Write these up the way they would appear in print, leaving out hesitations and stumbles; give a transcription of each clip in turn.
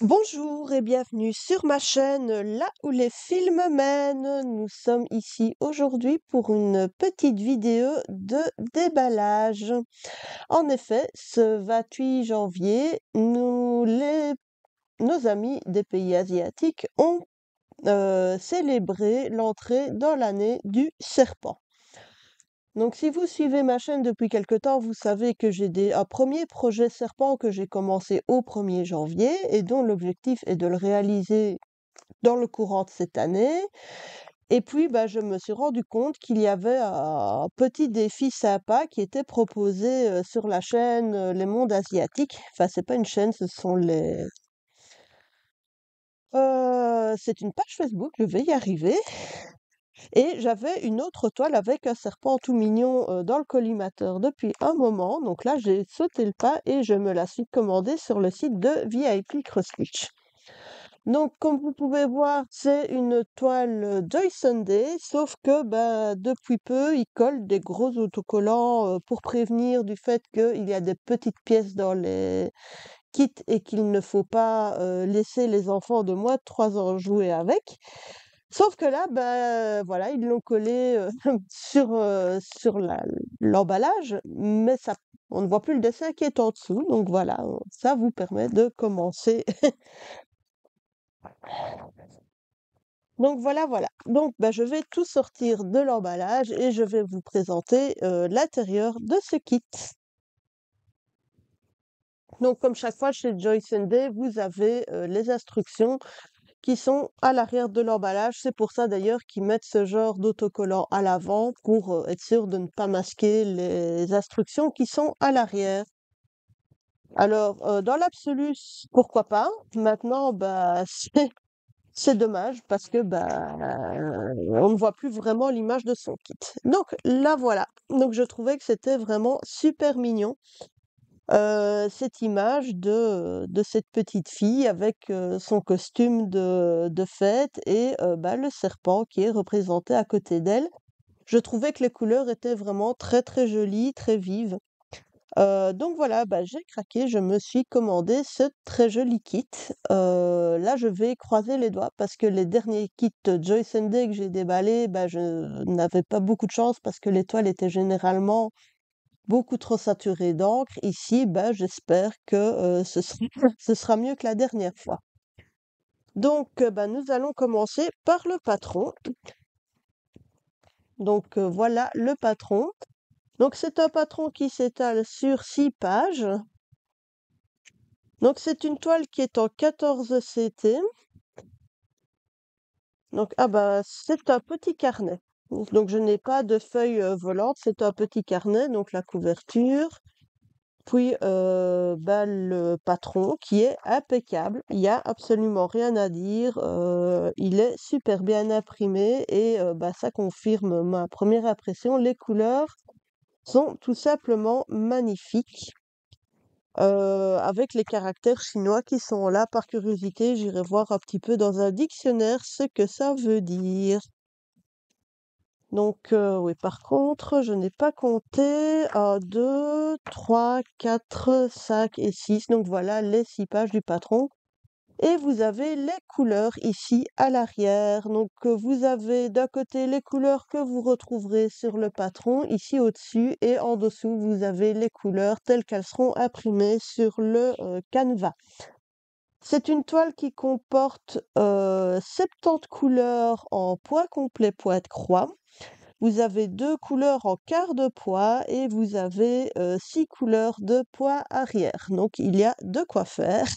Bonjour et bienvenue sur ma chaîne Là où les films mènent. Nous sommes ici aujourd'hui pour une petite vidéo de déballage. En effet, ce 28 janvier, nos amis des pays asiatiques ont célébré l'entrée dans l'année du serpent. Donc, si vous suivez ma chaîne depuis quelque temps, vous savez que j'ai un premier projet serpent que j'ai commencé au 1er janvier et dont l'objectif est de le réaliser dans le courant de cette année. Et puis, je me suis rendu compte qu'il y avait un petit défi sympa qui était proposé sur la chaîne Les Mondes Asiatiques. Enfin, c'est pas une chaîne, c'est une page Facebook, je vais y arriver. Et j'avais une autre toile avec un serpent tout mignon dans le collimateur depuis un moment. Donc là, j'ai sauté le pas et je me la suis commandée sur le site de VIP Crossstitch. Donc, comme vous pouvez voir, c'est une toile Joy Sunday, sauf que depuis peu, il colle des gros autocollants pour prévenir du fait qu'il y a des petites pièces dans les kits et qu'il ne faut pas laisser les enfants de moins de 3 ans jouer avec. Sauf que là, voilà, ils l'ont collé sur l'emballage, mais on ne voit plus le dessin qui est en dessous. Donc voilà, ça vous permet de commencer. Donc voilà, voilà. Donc je vais tout sortir de l'emballage et je vais vous présenter l'intérieur de ce kit. Donc comme chaque fois chez Joy Sunday, vous avez les instructions qui sont à l'arrière de l'emballage. C'est pour ça d'ailleurs qu'ils mettent ce genre d'autocollant à l'avant pour être sûr de ne pas masquer les instructions qui sont à l'arrière. Alors, dans l'absolu, pourquoi pas? Maintenant, c'est dommage parce que on ne voit plus vraiment l'image de son kit. Donc là voilà. Donc je trouvais que c'était vraiment super mignon cette image de cette petite fille avec son costume de fête et le serpent qui est représenté à côté d'elle. Je trouvais que les couleurs étaient vraiment très très jolies, très vives. Donc voilà, j'ai craqué, je me suis commandé ce très joli kit. Là, je vais croiser les doigts parce que les derniers kits Joy Sunday que j'ai déballés, je n'avais pas beaucoup de chance parce que l'étoile était généralement beaucoup trop saturée d'encre. Ici, j'espère que ce sera mieux que la dernière fois. Donc, nous allons commencer par le patron. Donc, voilà le patron. Donc, c'est un patron qui s'étale sur 6 pages. Donc, c'est une toile qui est en 14 CT. Donc, c'est un petit carnet. Donc, je n'ai pas de feuilles volantes, c'est un petit carnet. Donc, la couverture. Puis, le patron qui est impeccable. Il n'y a absolument rien à dire. Il est super bien imprimé et ça confirme ma première impression. Les couleurs sont tout simplement magnifiques. Avec les caractères chinois qui sont là. Par curiosité, j'irai voir un petit peu dans un dictionnaire ce que ça veut dire. Donc, oui, par contre, je n'ai pas compté 1, 2, 3, 4, 5 et 6. Donc voilà les 6 pages du patron. Et vous avez les couleurs ici à l'arrière. Donc, vous avez d'un côté les couleurs que vous retrouverez sur le patron, ici au-dessus, et en dessous, vous avez les couleurs telles qu'elles seront imprimées sur le canevas. C'est une toile qui comporte 70 couleurs en poids complet, poids de croix. Vous avez 2 couleurs en quart de poids et vous avez 6 couleurs de poids arrière. Donc il y a de quoi faire.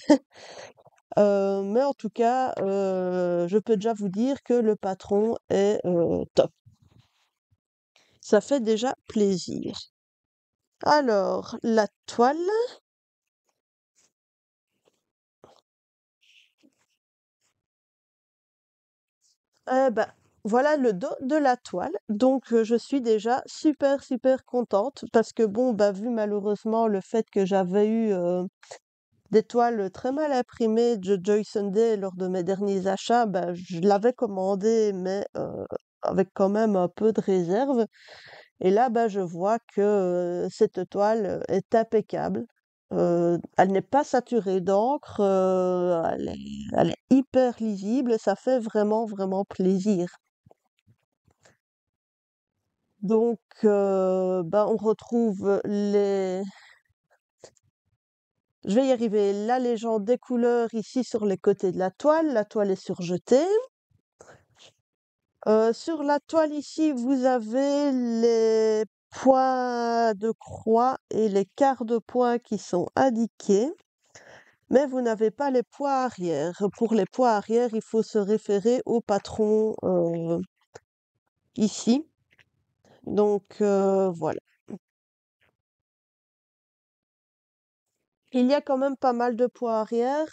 Mais en tout cas, je peux déjà vous dire que le patron est top. Ça fait déjà plaisir. Alors, la toile. Voilà le dos de la toile. Donc, je suis déjà super, super contente parce que vu malheureusement le fait que j'avais eu des toiles très mal imprimées de Joy Sunday lors de mes derniers achats, je l'avais commandé, mais avec quand même un peu de réserve. Et là, je vois que cette toile est impeccable. Elle n'est pas saturée d'encre, elle est hyper lisible et ça fait vraiment, vraiment plaisir. Donc, ben, on retrouve je vais y arriver, la légende des couleurs ici sur les côtés de la toile. La toile est surjetée. Sur la toile ici, vous avez les points de croix et les quarts de points qui sont indiqués, mais vous n'avez pas les points arrière. Pour les points arrière, il faut se référer au patron ici. Donc voilà. Il y a quand même pas mal de points arrière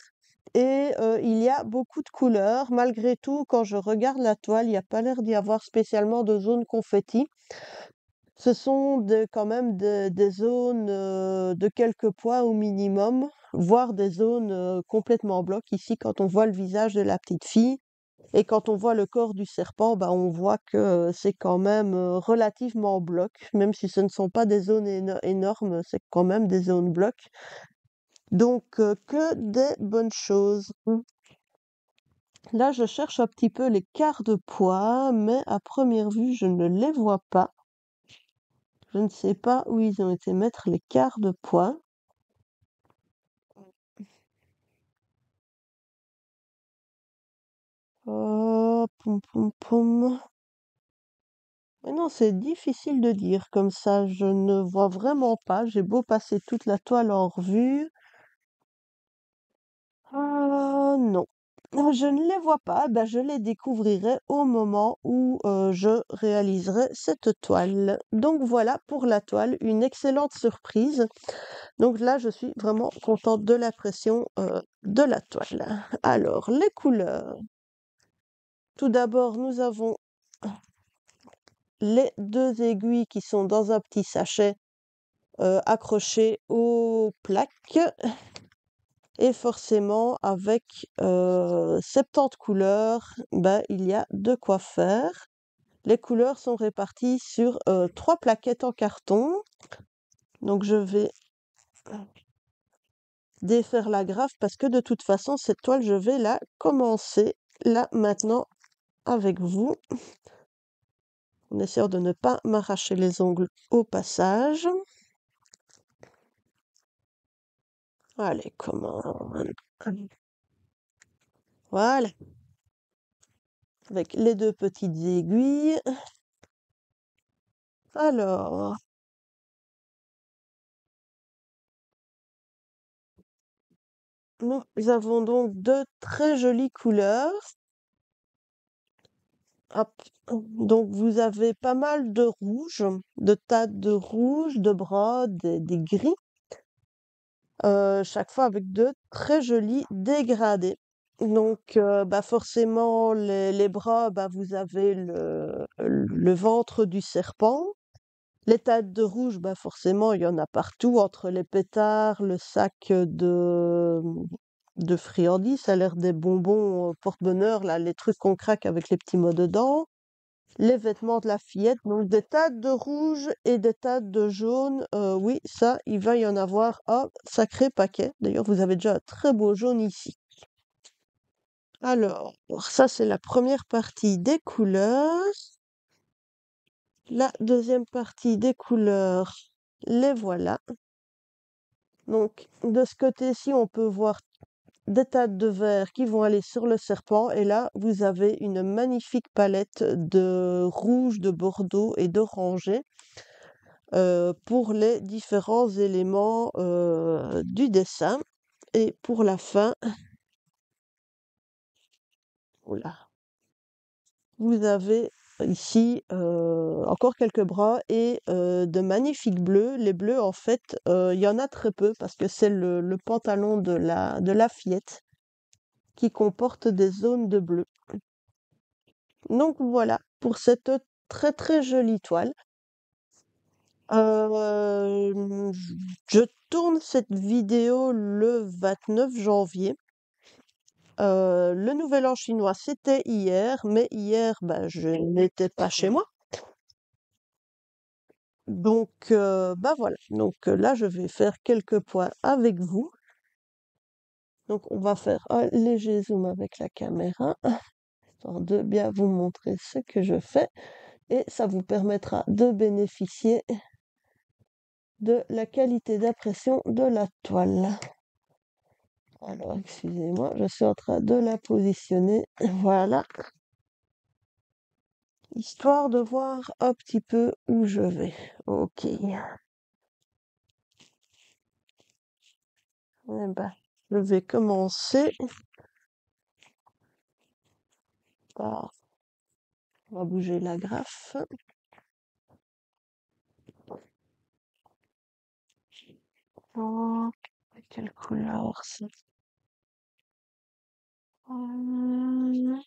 et il y a beaucoup de couleurs. Malgré tout, quand je regarde la toile, il n'y a pas l'air d'y avoir spécialement de zone confetti. Ce sont quand même des zones de quelques points au minimum, voire des zones complètement bloc. Ici, quand on voit le visage de la petite fille et quand on voit le corps du serpent, bah, on voit que c'est quand même relativement bloc, même si ce ne sont pas des zones énormes, c'est quand même des zones bloc. Donc, que des bonnes choses. Là, je cherche un petit peu les quarts de poids, mais à première vue, je ne les vois pas. Je ne sais pas où ils ont été mettre les quarts de poids. Poum, poum, poum. Mais non, c'est difficile de dire comme ça. Je ne vois vraiment pas. J'ai beau passer toute la toile en revue. Ah non. Je ne les vois pas. Ben, je les découvrirai au moment où je réaliserai cette toile. Donc voilà pour la toile, une excellente surprise. Donc là, je suis vraiment contente de l'impression de la toile. Alors, les couleurs. Tout d'abord, nous avons les deux aiguilles qui sont dans un petit sachet accrochées aux plaques. Et forcément, avec 70 couleurs, ben, il y a de quoi faire. Les couleurs sont réparties sur 3 plaquettes en carton. Donc, je vais défaire la graphe parce que de toute façon, cette toile, je vais la commencer là maintenant avec vous. En essayant de ne pas m'arracher les ongles au passage. Allez, comment... Voilà. Avec les deux petites aiguilles. Alors, nous avons donc deux très jolies couleurs. Hop. Donc, vous avez pas mal de rouge, de tas de rouge, de brode, des gris. Chaque fois avec de très jolis dégradés. Donc, bah forcément, les bras, bah, vous avez le ventre du serpent. Les taches de rouge, bah forcément, il y en a partout, entre les pétards, le sac de friandises, ça a l'air des bonbons porte-bonheur, là, les trucs qu'on craque avec les petits mots dedans. Les vêtements de la fillette, donc des tas de rouge et des tas de jaune. Oui, ça, il va y en avoir un sacré paquet. D'ailleurs, vous avez déjà un très beau jaune ici. Alors, ça, c'est la première partie des couleurs. La deuxième partie des couleurs, les voilà. Donc, de ce côté-ci, on peut voir des tas de verts qui vont aller sur le serpent. Et là, vous avez une magnifique palette de rouge, de bordeaux et d'orangé pour les différents éléments du dessin. Et pour la fin, oula, vous avez ici encore quelques bras et de magnifiques bleus. Les bleus, en fait, il y en a très peu parce que c'est le pantalon de la fillette qui comporte des zones de bleu. Donc voilà pour cette très très jolie toile. Je tourne cette vidéo le 29 janvier. Le nouvel an chinois, c'était hier, mais hier, bah, je n'étais pas chez moi. Donc, bah voilà. Donc là, je vais faire quelques points avec vous. Donc, on va faire un léger zoom avec la caméra, histoire de bien vous montrer ce que je fais. Et ça vous permettra de bénéficier de la qualité d'impression de la toile. Alors, excusez-moi, je suis en train de la positionner. Voilà, histoire de voir un petit peu où je vais. Ok. Eh ben, je vais commencer par... On va bouger la graphe. Oh, quelle couleur c'est? Hum,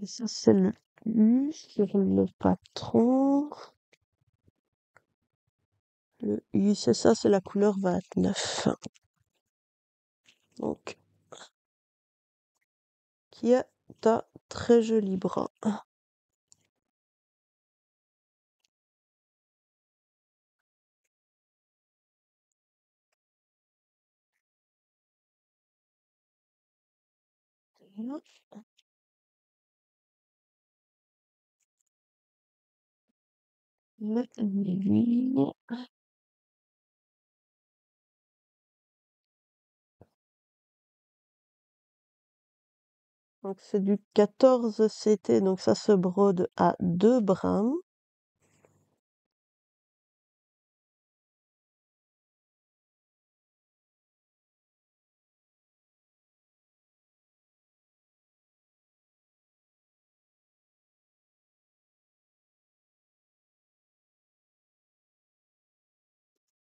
Et ça, c'est le U sur le patron. Le U, c'est ça, c'est la couleur 29. Donc, qui a un très joli bras. Voilà. L'aiguille. Donc, c'est du 14 CT, donc ça se brode à 2 brins.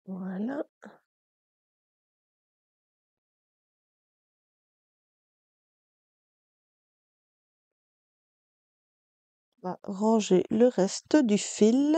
Voilà. On va ranger le reste du fil.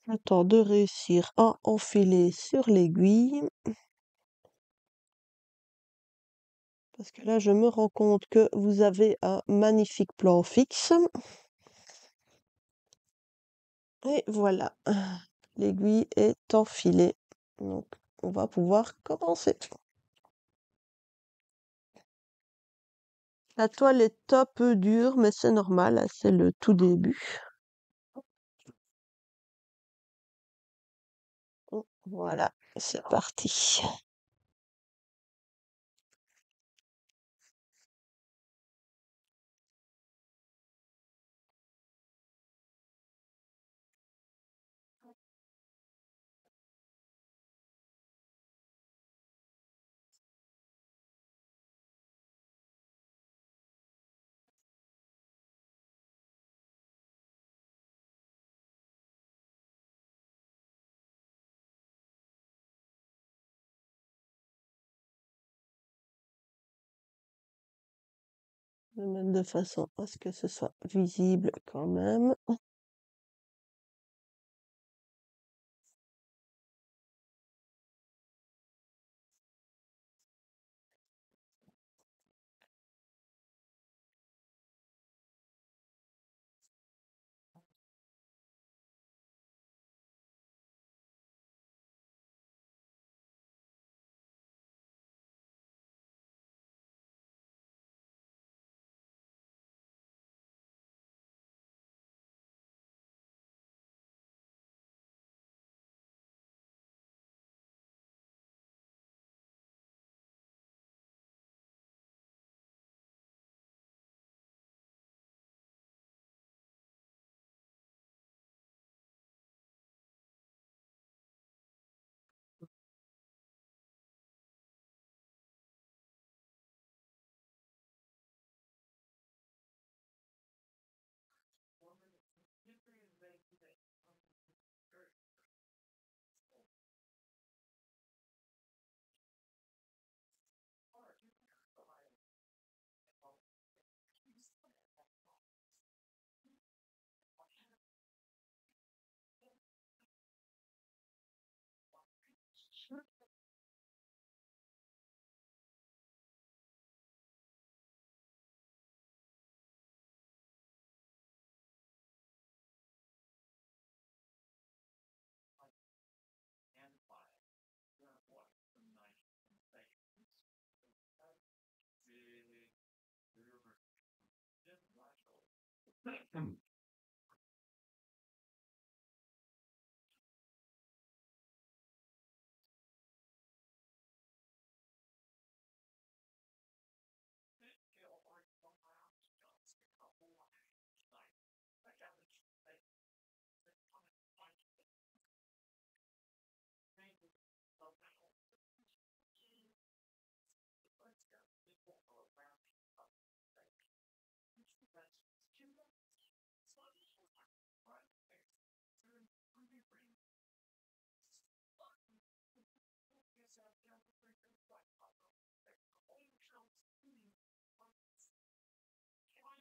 Le temps de réussir à enfiler sur l'aiguille. Parce que là, je me rends compte que vous avez un magnifique plan fixe. Et voilà, l'aiguille est enfilée. Donc, on va pouvoir commencer. La toile est un peu dure, mais c'est normal, hein, c'est le tout début. Voilà, c'est parti. Je vais mettre de façon à ce que ce soit visible quand même.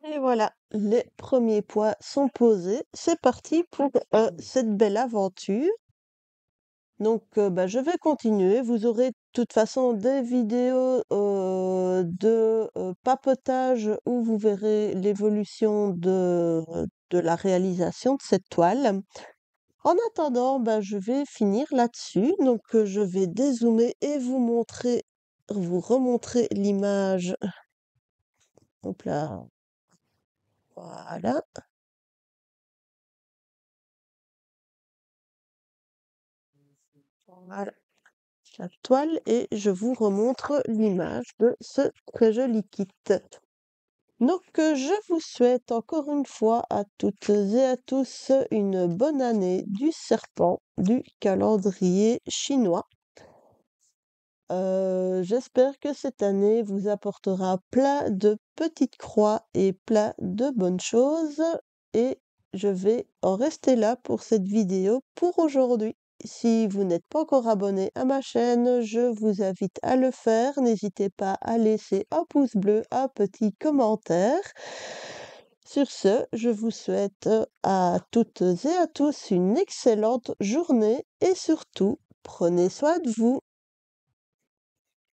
Et voilà, les premiers points sont posés. C'est parti pour cette belle aventure. Donc, bah, je vais continuer. Vous aurez de toute façon des vidéos de papotage où vous verrez l'évolution de la réalisation de cette toile. En attendant, bah, je vais finir là-dessus. Donc, je vais dézoomer et vous remontrer l'image. Hop là, voilà. Voilà la toile et je vous remontre l'image de ce très joli kit. Donc, je vous souhaite encore une fois à toutes et à tous une bonne année du serpent du calendrier chinois. J'espère que cette année vous apportera plein de petites croix et plein de bonnes choses. Et je vais en rester là pour cette vidéo pour aujourd'hui. Si vous n'êtes pas encore abonné à ma chaîne, je vous invite à le faire. N'hésitez pas à laisser un pouce bleu, un petit commentaire. Sur ce, je vous souhaite à toutes et à tous une excellente journée et surtout, prenez soin de vous.